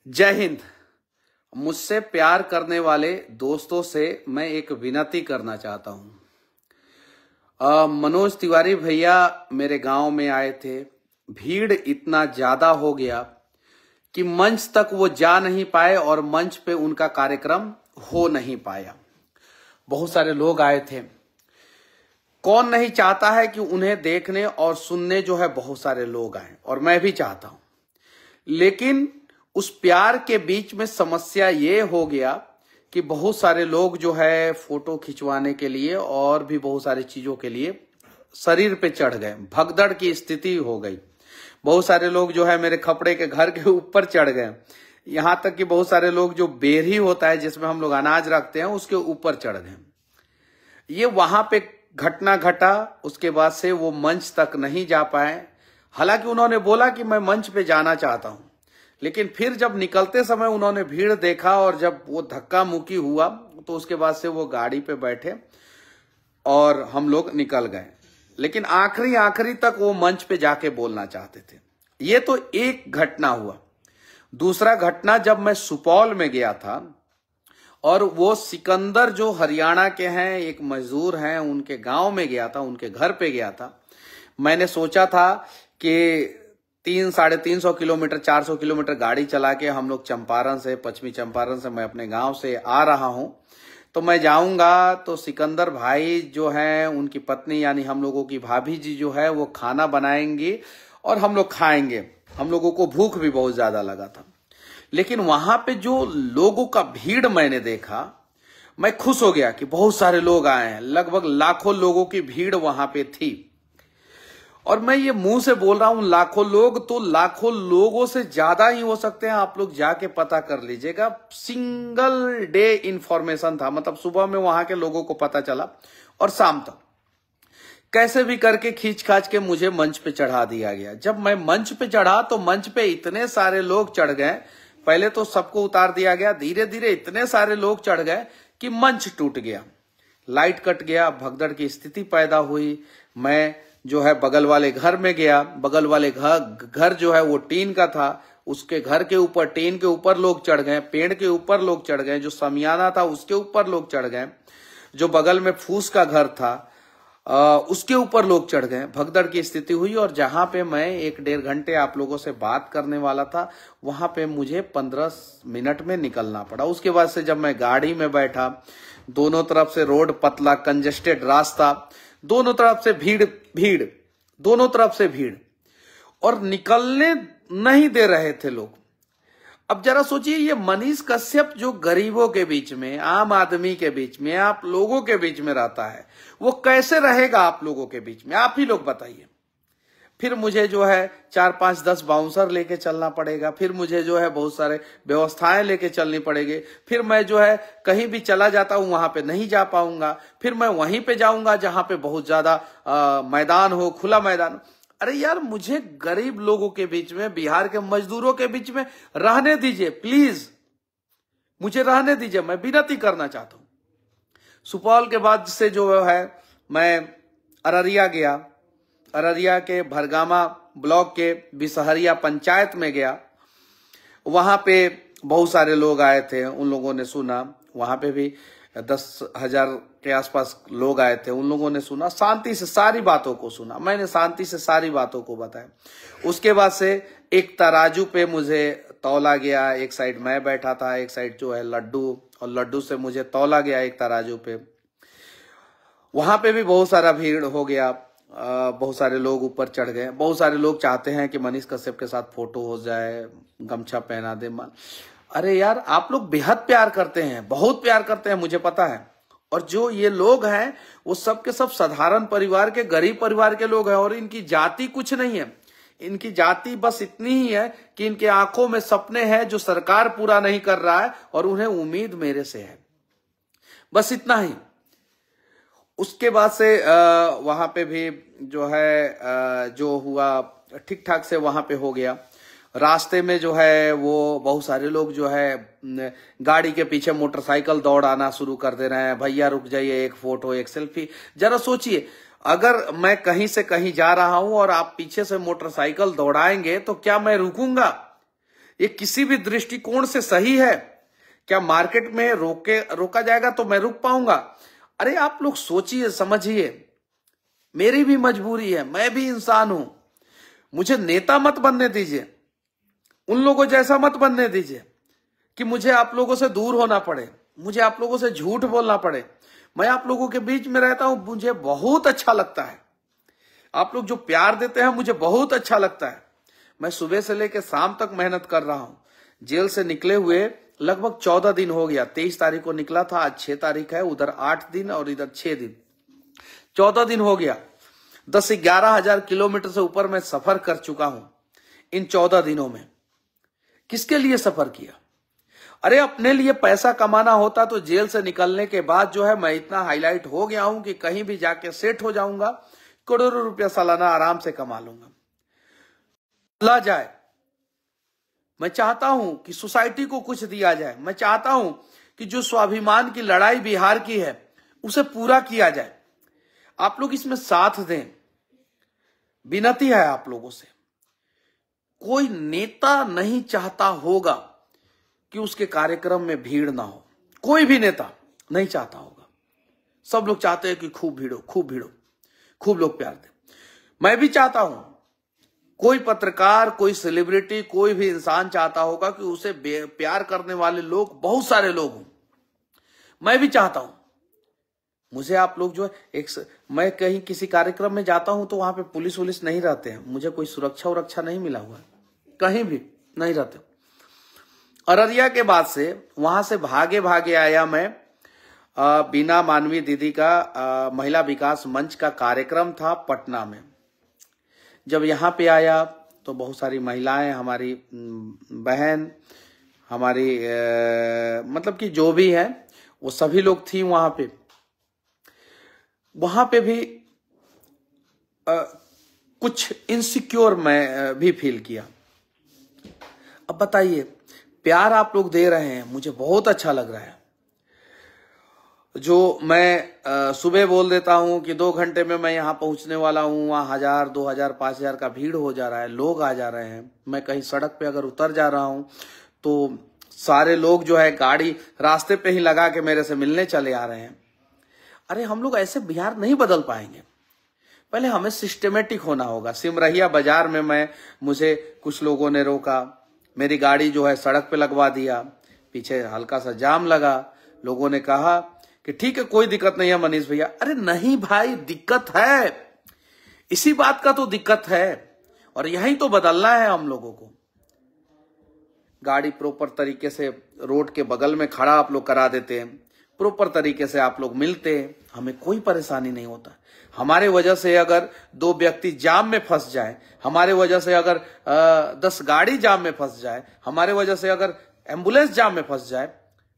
जय हिंद। मुझसे प्यार करने वाले दोस्तों से मैं एक विनती करना चाहता हूं। मनोज तिवारी भैया मेरे गांव में आए थे। भीड़ इतना ज्यादा हो गया कि मंच तक वो जा नहीं पाए और मंच पे उनका कार्यक्रम हो नहीं पाया। बहुत सारे लोग आए थे। कौन नहीं चाहता है कि उन्हें देखने और सुनने जो है बहुत सारे लोग आए, और मैं भी चाहता हूं। लेकिन उस प्यार के बीच में समस्या ये हो गया कि बहुत सारे लोग जो है फोटो खिंचवाने के लिए और भी बहुत सारी चीजों के लिए शरीर पे चढ़ गए। भगदड़ की स्थिति हो गई। बहुत सारे लोग जो है मेरे खपड़े के घर के ऊपर चढ़ गए। यहां तक कि बहुत सारे लोग जो बेरी होता है जिसमें हम लोग अनाज रखते हैं उसके ऊपर चढ़ गए। ये वहां पे घटना घटा। उसके बाद से वो मंच तक नहीं जा पाए। हालांकि उन्होंने बोला कि मैं मंच पे जाना चाहता हूं, लेकिन फिर जब निकलते समय उन्होंने भीड़ देखा और जब वो धक्का मुक्की हुआ तो उसके बाद से वो गाड़ी पे बैठे और हम लोग निकल गए। लेकिन आखिरी तक वो मंच पे जाके बोलना चाहते थे। ये तो एक घटना हुआ। दूसरा घटना, जब मैं सुपौल में गया था और वो सिकंदर जो हरियाणा के हैं, एक मजदूर हैं, उनके गांव में गया था, उनके घर पे गया था। मैंने सोचा था कि 300-350 किलोमीटर 400 किलोमीटर गाड़ी चला के हम लोग चंपारण से, पश्चिमी चंपारण से मैं अपने गांव से आ रहा हूं, तो मैं जाऊंगा तो सिकंदर भाई जो है, उनकी पत्नी यानी हम लोगों की भाभी जी जो है वो खाना बनाएंगी और हम लोग खाएंगे। हम लोगों को भूख भी बहुत ज्यादा लगा था। लेकिन वहां पे जो लोगों का भीड़ मैंने देखा, मैं खुश हो गया कि बहुत सारे लोग आए हैं। लगभग लाखों लोगों की भीड़ वहां पे थी। और मैं ये मुंह से बोल रहा हूं लाखों लोग, तो लाखों लोगों से ज्यादा ही हो सकते हैं। आप लोग जाके पता कर लीजिएगा। सिंगल डे इंफॉर्मेशन था, मतलब सुबह में वहां के लोगों को पता चला और शाम तक कैसे भी करके खींच खाच के मुझे मंच पे चढ़ा दिया गया। जब मैं मंच पे चढ़ा तो मंच पे इतने सारे लोग चढ़ गए। पहले तो सबको उतार दिया गया, धीरे धीरे इतने सारे लोग चढ़ गए कि मंच टूट गया, लाइट कट गया, भगदड़ की स्थिति पैदा हुई। मैं जो है बगल वाले घर में गया। बगल वाले घर जो है वो टीन का था। उसके घर के ऊपर, टीन के ऊपर लोग चढ़ गए, पेड़ के ऊपर लोग चढ़ गए, जो समियाना था उसके ऊपर लोग चढ़ गए, जो बगल में फूस का घर था उसके ऊपर लोग चढ़ गए। भगदड़ की स्थिति हुई। और जहां पे मैं 1-1.5 घंटे आप लोगों से बात करने वाला था, वहां पे मुझे 15 मिनट में निकलना पड़ा। उसके बाद से जब मैं गाड़ी में बैठा, दोनों तरफ से रोड पतला, कंजेस्टेड रास्ता, दोनों तरफ से भीड़, दोनों तरफ से भीड़, और निकलने नहीं दे रहे थे लोग। अब जरा सोचिए, ये मनीष कश्यप जो गरीबों के बीच में, आम आदमी के बीच में, आप लोगों के बीच में रहता है, वो कैसे रहेगा आप लोगों के बीच में? आप ही लोग बताइए। फिर मुझे जो है 4-5-10 बाउंसर लेके चलना पड़ेगा। फिर मुझे जो है बहुत सारे व्यवस्थाएं लेके चलनी पड़ेगी। फिर मैं जो है कहीं भी चला जाता हूं वहां पे नहीं जा पाऊंगा। फिर मैं वहीं पे जाऊंगा जहां पे बहुत ज्यादा मैदान हो, खुला मैदान। अरे यार, मुझे गरीब लोगों के बीच में, बिहार के मजदूरों के बीच में रहने दीजिए प्लीज। मुझे रहने दीजिए, मैं विनती करना चाहता हूं। सुपौल के बाद से जो है मैं अररिया गया। अररिया के भरगामा ब्लॉक के बिसहरिया पंचायत में गया। वहां पे बहुत सारे लोग आए थे। उन लोगों ने सुना। वहां पे भी 10,000 के आसपास लोग आए थे। उन लोगों ने सुना, शांति से सारी बातों को सुना। मैंने शांति से सारी बातों को बताया। उसके बाद से एक तराजू पे मुझे तौला गया। एक साइड मैं बैठा था, एक साइड जो है लड्डू, और लड्डू से मुझे तौला गया एक तराजू पे। वहां पे भी बहुत सारा भीड़ हो गया। बहुत सारे लोग ऊपर चढ़ गए। बहुत सारे लोग चाहते हैं कि मनीष कश्यप के साथ फोटो हो जाए, गमछा पहना दे। अरे यार, आप लोग बेहद प्यार करते हैं, बहुत प्यार करते हैं, मुझे पता है। और जो ये लोग हैं वो सब के सब साधारण परिवार के, गरीब परिवार के लोग हैं। और इनकी जाति कुछ नहीं है। इनकी जाति बस इतनी ही है कि इनके आंखों में सपने हैं जो सरकार पूरा नहीं कर रहा है, और उन्हें उम्मीद मेरे से है, बस इतना ही। उसके बाद से वहां पे भी जो है जो हुआ ठीक ठाक से वहां पे हो गया। रास्ते में जो है वो बहुत सारे लोग जो है गाड़ी के पीछे मोटरसाइकिल दौड़ाना शुरू कर दे रहे हैं। भैया रुक जाइए, एक फोटो, एक सेल्फी। जरा सोचिए, अगर मैं कहीं से कहीं जा रहा हूं और आप पीछे से मोटरसाइकिल दौड़ाएंगे तो क्या मैं रुकूंगा? ये किसी भी दृष्टिकोण से सही है? क्या मार्केट में रोका जाएगा तो मैं रुक पाऊंगा? अरे आप लोग सोचिए, समझिए, मेरी भी मजबूरी है, मैं भी इंसान हूं। मुझे नेता मत बनने दीजिए, उन लोगों जैसा मत बनने दीजिए कि मुझे आप लोगों से दूर होना पड़े, मुझे आप लोगों से झूठ बोलना पड़े। मैं आप लोगों के बीच में रहता हूं, मुझे बहुत अच्छा लगता है। आप लोग जो प्यार देते हैं मुझे बहुत अच्छा लगता है। मैं सुबह से लेकर शाम तक मेहनत कर रहा हूं। जेल से निकले हुए लगभग 14 दिन हो गया। 23 तारीख को निकला था, आज 6 तारीख है, उधर 8 दिन और इधर 6 दिन, 14 दिन हो गया। 10-11 हजार किलोमीटर से ऊपर मैं सफर कर चुका हूं इन 14 दिनों में। किसके लिए सफर किया? अरे अपने लिए पैसा कमाना होता तो जेल से निकलने के बाद जो है मैं इतना हाईलाइट हो गया हूं कि कहीं भी जाके सेट हो जाऊंगा, करोड़ों रुपया सालाना आराम से कमा लूंगा। ला जाए, मैं चाहता हूं कि सोसाइटी को कुछ दिया जाए। मैं चाहता हूं कि जो स्वाभिमान की लड़ाई बिहार की है उसे पूरा किया जाए। आप लोग इसमें साथ दें, विनती है आप लोगों से। कोई नेता नहीं चाहता होगा कि उसके कार्यक्रम में भीड़ ना हो, कोई भी नेता नहीं चाहता होगा। सब लोग चाहते हैं कि खूब भीड़ हो, खूब भीड़ हो, खूब लोग प्यार दें। मैं भी चाहता हूं, कोई पत्रकार, कोई सेलिब्रिटी, कोई भी इंसान चाहता होगा कि उसे प्यार करने वाले लोग, बहुत सारे लोग हों। मैं भी चाहता हूं। मुझे आप लोग जो है मैं कहीं किसी कार्यक्रम में जाता हूं तो वहां पे पुलिस वुलिस नहीं रहते हैं, मुझे कोई सुरक्षा उरक्षा नहीं मिला हुआ है, कहीं भी नहीं रहते। अररिया के बाद से वहां से भागे भागे आया मैं। बीना मानवी दीदी का महिला विकास मंच का कार्यक्रम था पटना में। जब यहाँ पे आया तो बहुत सारी महिलाएं, हमारी बहन, हमारी मतलब कि जो भी है वो सभी लोग थी वहां पे। वहां पे भी कुछ इनसिक्योर मैं भी फील किया। अब बताइए, प्यार आप लोग दे रहे हैं, मुझे बहुत अच्छा लग रहा है। जो मैं सुबह बोल देता हूं कि 2 घंटे में मैं यहां पहुंचने वाला हूं, वहां 1000, 2000, 5000 का भीड़ हो जा रहा है, लोग आ जा रहे हैं। मैं कहीं सड़क पे अगर उतर जा रहा हूं तो सारे लोग जो है गाड़ी रास्ते पे ही लगा के मेरे से मिलने चले आ रहे हैं। अरे हम लोग ऐसे बिहार नहीं बदल पाएंगे। पहले हमें सिस्टमेटिक होना होगा। सिमरहिया बाजार में मुझे कुछ लोगों ने रोका, मेरी गाड़ी जो है सड़क पे लगवा दिया, पीछे हल्का सा जाम लगा। लोगों ने कहा कि ठीक है, कोई दिक्कत नहीं है मनीष भैया। अरे नहीं भाई, दिक्कत है, इसी बात का तो दिक्कत है, और यही तो बदलना है हम लोगों को। गाड़ी प्रॉपर तरीके से रोड के बगल में खड़ा आप लोग करा देते हैं, प्रॉपर तरीके से आप लोग मिलते हैं, हमें कोई परेशानी नहीं होता। हमारे वजह से अगर 2 व्यक्ति जाम में फंस जाए, हमारे वजह से अगर 10 गाड़ी जाम में फंस जाए, हमारे वजह से अगर एम्बुलेंस जाम में फंस जाए,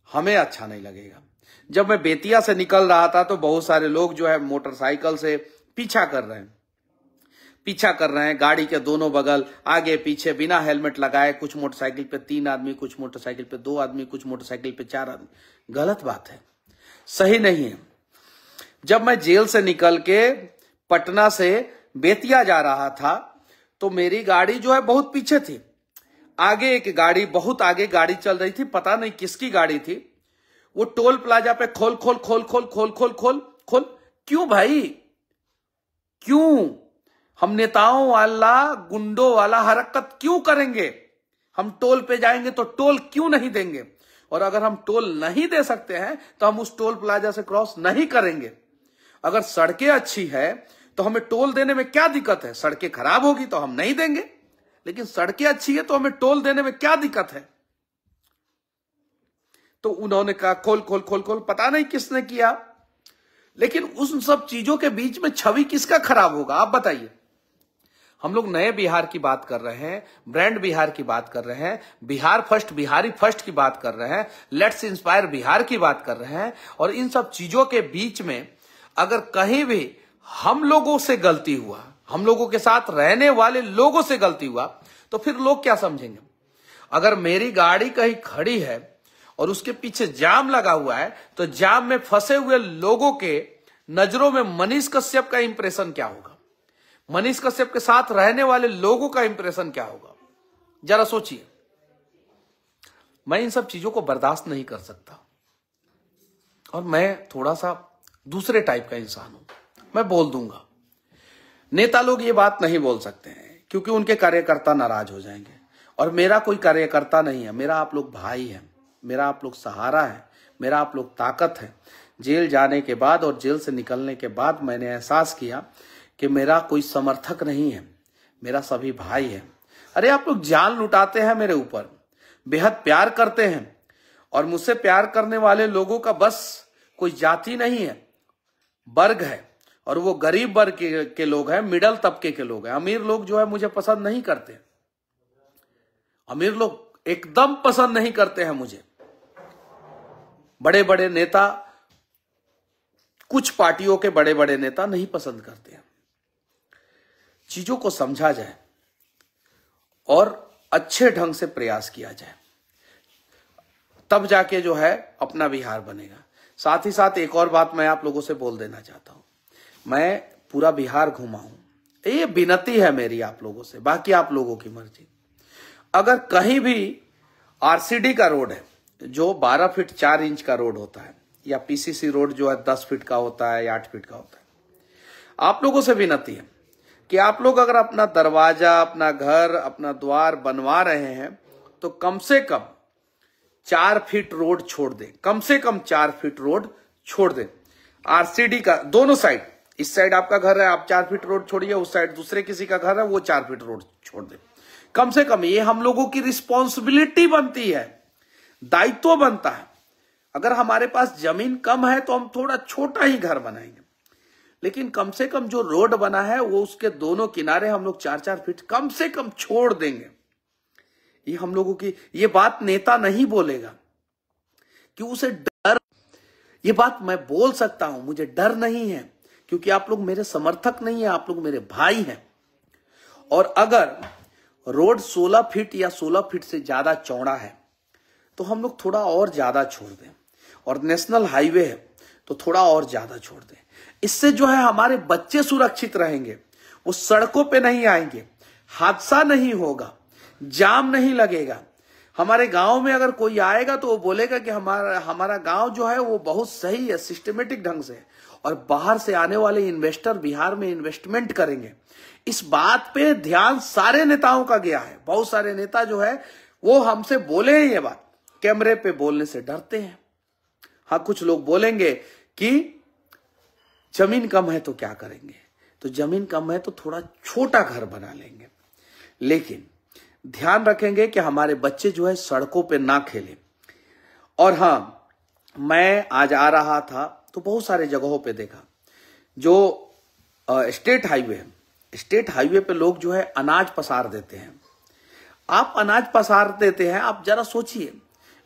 हमें अच्छा नहीं लगेगा। जब मैं बेतिया से निकल रहा था तो बहुत सारे लोग जो है मोटरसाइकिल से पीछा कर रहे हैं, गाड़ी के दोनों बगल, आगे पीछे, बिना हेलमेट लगाए। कुछ मोटरसाइकिल पे 3 आदमी, कुछ मोटरसाइकिल पे 2 आदमी, कुछ मोटरसाइकिल पे 4 आदमी। गलत बात है, सही नहीं है। जब मैं जेल से निकल के पटना से बेतिया जा रहा था तो मेरी गाड़ी जो है बहुत पीछे थी, आगे एक गाड़ी, बहुत आगे गाड़ी चल रही थी, पता नहीं किसकी गाड़ी थी। वो टोल प्लाजा पे खोल खोल खोल खोल खोल खोल खोल खोल। क्यों भाई, क्यों? हम नेताओं वाला, गुंडों वाला हरकत क्यों करेंगे? हम टोल पे जाएंगे तो टोल क्यों नहीं देंगे? और अगर हम टोल नहीं दे सकते हैं तो हम उस टोल प्लाजा से क्रॉस नहीं करेंगे। अगर सड़कें अच्छी है तो हमें टोल देने में क्या दिक्कत है? सड़कें खराब होगी तो हम नहीं देंगे, लेकिन सड़कें अच्छी है तो हमें टोल देने में क्या दिक्कत है? तो उन्होंने कहा खोल खोल खोल खोल, पता नहीं किसने किया, लेकिन उन सब चीजों के बीच में छवि किसका खराब होगा? आप बताइए। हम लोग नए बिहार की बात कर रहे हैं, ब्रांड बिहार की बात कर रहे हैं, बिहार फर्स्ट, बिहारी फर्स्ट की बात कर रहे हैं, लेट्स इंस्पायर बिहार की बात कर रहे हैं। और इन सब चीजों के बीच में अगर कहीं भी हम लोगों से गलती हुआ, हम लोगों के साथ रहने वाले लोगों से गलती हुआ, तो फिर लोग क्या समझेंगे? अगर मेरी गाड़ी कहीं खड़ी है और उसके पीछे जाम लगा हुआ है तो जाम में फंसे हुए लोगों के नजरों में मनीष कश्यप का इंप्रेशन क्या होगा? मनीष कश्यप के साथ रहने वाले लोगों का इंप्रेशन क्या होगा? जरा सोचिए। मैं इन सब चीजों को बर्दाश्त नहीं कर सकता और मैं थोड़ा सा दूसरे टाइप का इंसान हूं। मैं बोल दूंगा, नेता लोग ये बात नहीं बोल सकते हैं क्योंकि उनके कार्यकर्ता नाराज हो जाएंगे। और मेरा कोई कार्यकर्ता नहीं है, मेरा आप लोग भाई है, मेरा आप लोग सहारा है, मेरा आप लोग ताकत है। जेल जाने के बाद और जेल से निकलने के बाद मैंने एहसास किया कि मेरा कोई समर्थक नहीं है, मेरा सभी भाई है। अरे आप लोग जान लुटाते हैं मेरे ऊपर, बेहद प्यार करते हैं और मुझसे प्यार करने वाले लोगों का बस कोई जाति नहीं है, वर्ग है। और वो गरीब वर्ग के लोग हैं, मिडल तबके के लोग हैं। अमीर लोग जो है मुझे पसंद नहीं करते, अमीर लोग एकदम पसंद नहीं करते हैं मुझे। बड़े बड़े नेता, कुछ पार्टियों के बड़े बड़े नेता नहीं पसंद करते हैं। चीजों को समझा जाए और अच्छे ढंग से प्रयास किया जाए, तब जाके जो है अपना बिहार बनेगा। साथ ही साथ एक और बात मैं आप लोगों से बोल देना चाहता हूं। मैं पूरा बिहार घूमा हूं, ये विनती है मेरी आप लोगों से, बाकी आप लोगों की मर्जी। अगर कहीं भी आरसीडी का रोड है जो 12 फीट 4 इंच का रोड होता है, या पीसीसी रोड जो है 10 फीट का होता है या 8 फीट का होता है, आप लोगों से विनती है कि आप लोग अगर अपना दरवाजा, अपना घर, अपना द्वार बनवा रहे हैं तो कम से कम 4 फीट रोड छोड़ दें, कम से कम 4 फीट रोड छोड़ दें। आरसीडी का दोनों साइड, इस साइड आपका घर है, आप 4 फीट रोड छोड़िए, उस साइड दूसरे किसी का घर है, वो 4 फीट रोड छोड़ दे। कम से कम ये हम लोगों की रिस्पॉन्सिबिलिटी बनती है, दायित्व बनता है। अगर हमारे पास जमीन कम है तो हम थोड़ा छोटा ही घर बनाएंगे, लेकिन कम से कम जो रोड बना है वो उसके दोनों किनारे हम लोग 4-4 फीट कम से कम छोड़ देंगे। ये हम लोगों की, ये बात नेता नहीं बोलेगा कि उसे डर, ये बात मैं बोल सकता हूं, मुझे डर नहीं है क्योंकि आप लोग मेरे समर्थक नहीं है, आप लोग मेरे भाई हैं। और अगर रोड 16 फीट या 16 फीट से ज्यादा चौड़ा है तो हम लोग थोड़ा और ज्यादा छोड़ दें, और नेशनल हाईवे है तो थोड़ा और ज्यादा छोड़ दें। इससे जो है हमारे बच्चे सुरक्षित रहेंगे, वो सड़कों पे नहीं आएंगे, हादसा नहीं होगा, जाम नहीं लगेगा। हमारे गांव में अगर कोई आएगा तो वो बोलेगा कि हमारा गांव जो है वो बहुत सही है, सिस्टमेटिक ढंग से, और बाहर से आने वाले इन्वेस्टर बिहार में इन्वेस्टमेंट करेंगे। इस बात पे ध्यान सारे नेताओं का गया है। बहुत सारे नेता जो है वो हमसे बोले हैं ये बात, कैमरे पे बोलने से डरते हैं। हाँ, कुछ लोग बोलेंगे कि जमीन कम है तो क्या करेंगे, तो जमीन कम है तो थोड़ा छोटा घर बना लेंगे, लेकिन ध्यान रखेंगे कि हमारे बच्चे जो है सड़कों पे ना खेले। और हाँ, मैं आज आ रहा था तो बहुत सारे जगहों पे देखा जो स्टेट हाईवे है, स्टेट हाईवे पे लोग जो है अनाज पसार देते हैं। आप अनाज पसार देते हैं, आप जरा सोचिए,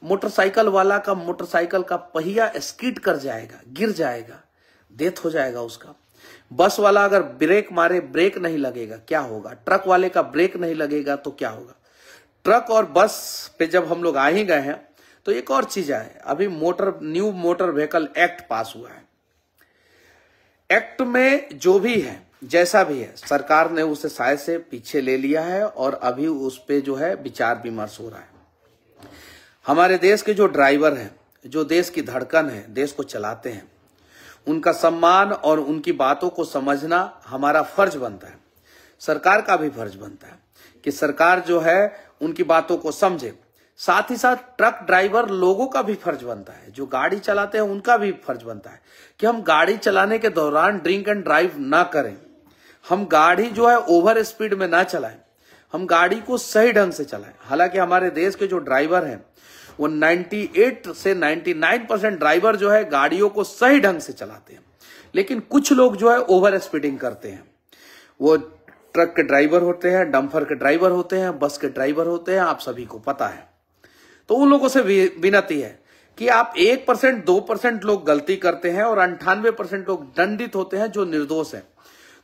मोटरसाइकिल वाला का मोटरसाइकिल का पहिया स्किड कर जाएगा, गिर जाएगा, डेथ हो जाएगा उसका। बस वाला अगर ब्रेक मारे, ब्रेक नहीं लगेगा, क्या होगा? ट्रक वाले का ब्रेक नहीं लगेगा तो क्या होगा? ट्रक और बस पे जब हम लोग आ ही गए हैं तो एक और चीज है, अभी न्यू मोटर व्हीकल एक्ट पास हुआ है। एक्ट में जो भी है, जैसा भी है, सरकार ने उसे शायद से पीछे ले लिया है और अभी उस पे जो है विचार विमर्श हो रहा है। हमारे देश के जो ड्राइवर हैं, जो देश की धड़कन है, देश को चलाते हैं, उनका सम्मान और उनकी बातों को समझना हमारा फर्ज बनता है। सरकार का भी फर्ज बनता है कि सरकार जो है उनकी बातों को समझे। साथ ही साथ ट्रक ड्राइवर लोगों का भी फर्ज बनता है, जो गाड़ी चलाते हैं उनका भी फर्ज बनता है कि हम गाड़ी चलाने के दौरान ड्रिंक एंड ड्राइव ना करें, हम गाड़ी जो है ओवर स्पीड में ना चलाएं, हम गाड़ी को सही ढंग से चलाएं। हालांकि हमारे देश के जो ड्राइवर हैं वो 98 से 99% ड्राइवर जो है गाड़ियों को सही ढंग से चलाते हैं, लेकिन कुछ लोग जो है ओवर स्पीडिंग करते हैं। वो ट्रक के ड्राइवर होते हैं, डंपर के ड्राइवर होते हैं, बस के ड्राइवर होते हैं, आप सभी को पता है। तो उन लोगों से विनती है कि आप 1% 2% लोग गलती करते हैं और 98% लोग दंडित होते हैं जो निर्दोष हैं।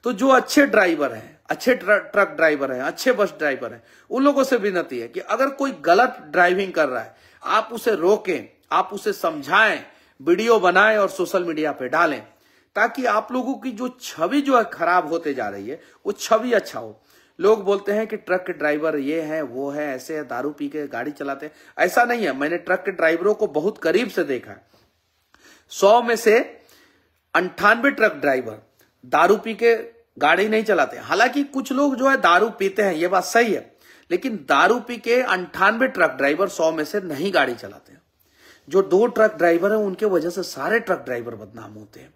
तो जो अच्छे ड्राइवर हैं, अच्छे ट्रक ड्राइवर हैं, अच्छे बस ड्राइवर हैं, उन लोगों से विनती है कि अगर कोई गलत ड्राइविंग कर रहा है, आप उसे रोकें, आप उसे समझाएं, वीडियो बनाएं और सोशल मीडिया पे डालें, ताकि आप लोगों की जो छवि जो है खराब होते जा रही है वो छवि अच्छा हो। लोग बोलते हैं कि ट्रक के ड्राइवर ये है वो है ऐसे है, दारू पी के गाड़ी चलाते हैं। ऐसा नहीं है, मैंने ट्रक के ड्राइवरों को बहुत करीब से देखा है। 100 में से 98 ट्रक ड्राइवर दारू पी के गाड़ी नहीं चलाते। हालांकि कुछ लोग जो है दारू पीते हैं, ये बात सही है, लेकिन दारू पी के 98 ट्रक ड्राइवर 100 में से नहीं गाड़ी चलाते हैं। जो 2 ट्रक ड्राइवर हैं उनके वजह से सारे ट्रक ड्राइवर बदनाम होते हैं।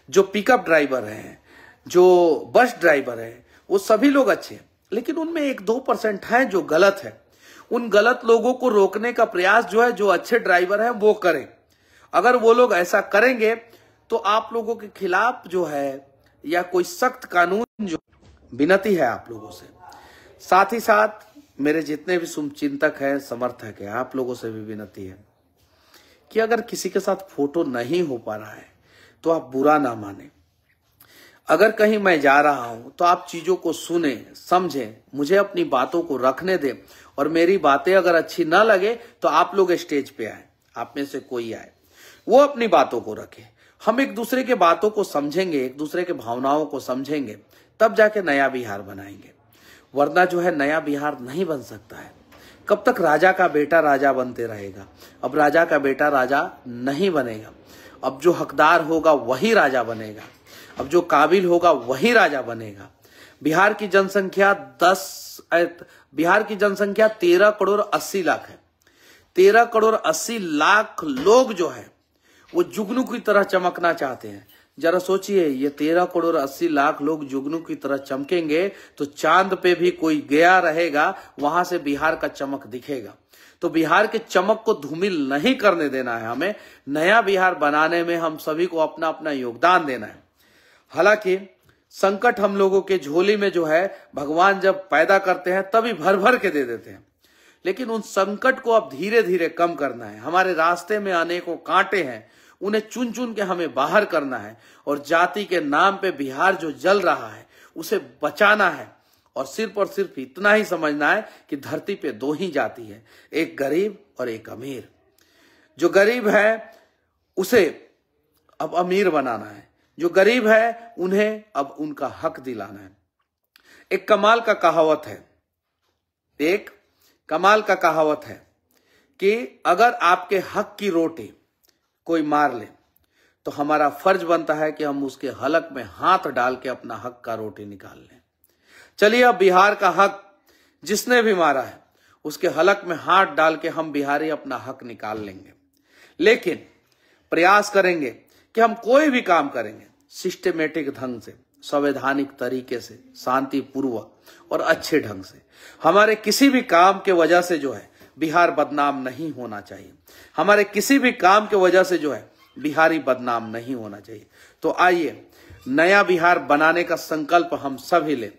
जो पिकअप ड्राइवर हैं, जो बस ड्राइवर हैं, वो सभी लोग अच्छे हैं, लेकिन उनमें 1-2% है जो गलत है। उन गलत लोगों को रोकने का प्रयास जो है जो अच्छे ड्राइवर हैं वो करें। अगर वो लोग ऐसा करेंगे तो आप लोगों के खिलाफ जो है या कोई सख्त कानून जो, विनती है आप लोगों से। साथ ही साथ मेरे जितने भी शुभचिंतक हैं, समर्थक हैं, आप लोगों से भी विनती है कि अगर किसी के साथ फोटो नहीं हो पा रहा है तो आप बुरा ना माने। अगर कहीं मैं जा रहा हूं तो आप चीजों को सुने, समझें, मुझे अपनी बातों को रखने दें, और मेरी बातें अगर अच्छी ना लगे तो आप लोग स्टेज पे आए, आप में से कोई आए, वो अपनी बातों को रखे। हम एक दूसरे के बातों को समझेंगे, एक दूसरे के भावनाओं को समझेंगे, तब जाके नया बिहार बनाएंगे। वरना जो है नया बिहार नहीं बन सकता है। कब तक राजा का बेटा राजा बनते रहेगा? अब राजा का बेटा राजा नहीं बनेगा। अब जो हकदार होगा वही राजा बनेगा। अब जो काबिल होगा वही राजा बनेगा। बिहार की जनसंख्या 13 करोड़ 80 लाख है। 13 करोड़ 80 लाख लोग जो है वो जुगनू की तरह चमकना चाहते हैं। जरा सोचिए, ये 13 करोड़ 80 लाख लोग जुगनू की तरह चमकेंगे तो चांद पे भी कोई गया रहेगा, वहां से बिहार का चमक दिखेगा। तो बिहार के चमक को धूमिल नहीं करने देना है। हमें नया बिहार बनाने में हम सभी को अपना अपना योगदान देना है। हालांकि संकट हम लोगों के झोली में जो है भगवान जब पैदा करते हैं तभी भर भर के दे देते हैं, लेकिन उन संकट को अब धीरे धीरे कम करना है। हमारे रास्ते में अनेकों कांटे हैं, उन्हें चुन चुन के हमें बाहर करना है, और जाति के नाम पे बिहार जो जल रहा है उसे बचाना है। और सिर्फ इतना ही समझना है कि धरती पे 2 ही जाति है, एक गरीब और एक अमीर। जो गरीब है उसे अब अमीर बनाना है, जो गरीब है उन्हें अब उनका हक दिलाना है। एक कमाल का कहावत है कि अगर आपके हक की रोटी कोई मार ले तो हमारा फर्ज बनता है कि हम उसके हलक में हाथ डाल के अपना हक का रोटी निकाल लें। चलिए, अब बिहार का हक जिसने भी मारा है उसके हलक में हाथ डाल के हम बिहारी अपना हक निकाल लेंगे। लेकिन प्रयास करेंगे कि हम कोई भी काम करेंगे सिस्टमेटिक ढंग से, संवैधानिक तरीके से, शांतिपूर्वक और अच्छे ढंग से। हमारे किसी भी काम के वजह से जो है बिहार बदनाम नहीं होना चाहिए। हमारे किसी भी काम के वजह से जो है बिहारी बदनाम नहीं होना चाहिए। तो आइए नया बिहार बनाने का संकल्प हम सभी लें।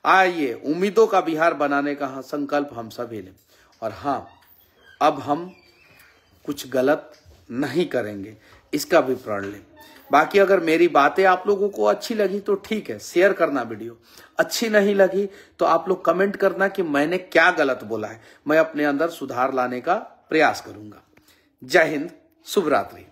आइए उम्मीदों का बिहार बनाने का संकल्प हम सभी लें। और हाँ, अब हम कुछ गलत नहीं करेंगे, इसका भी प्रण लें। बाकी अगर मेरी बातें आप लोगों को अच्छी लगी तो ठीक है, शेयर करना वीडियो। अच्छी नहीं लगी तो आप लोग कमेंट करना कि मैंने क्या गलत बोला है। मैं अपने अंदर सुधार लाने का प्रयास करूंगा। जय हिंद, शुभ रात्रि।